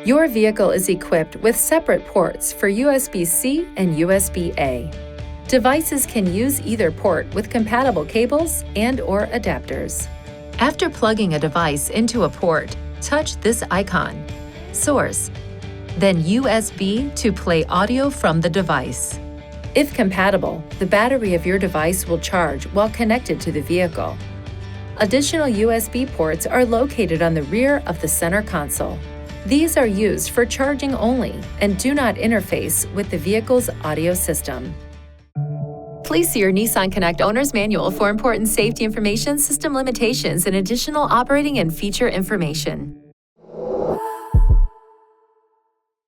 Your vehicle is equipped with separate ports for USB-C and USB-A. Devices can use either port with compatible cables and/or adapters. After plugging a device into a port, touch this icon, Source, then USB to play audio from the device. If compatible, the battery of your device will charge while connected to the vehicle. Additional USB ports are located on the rear of the center console. These are used for charging only and do not interface with the vehicle's audio system. Please see your Nissan Connect Owner's Manual for important safety information, system limitations, and additional operating and feature information.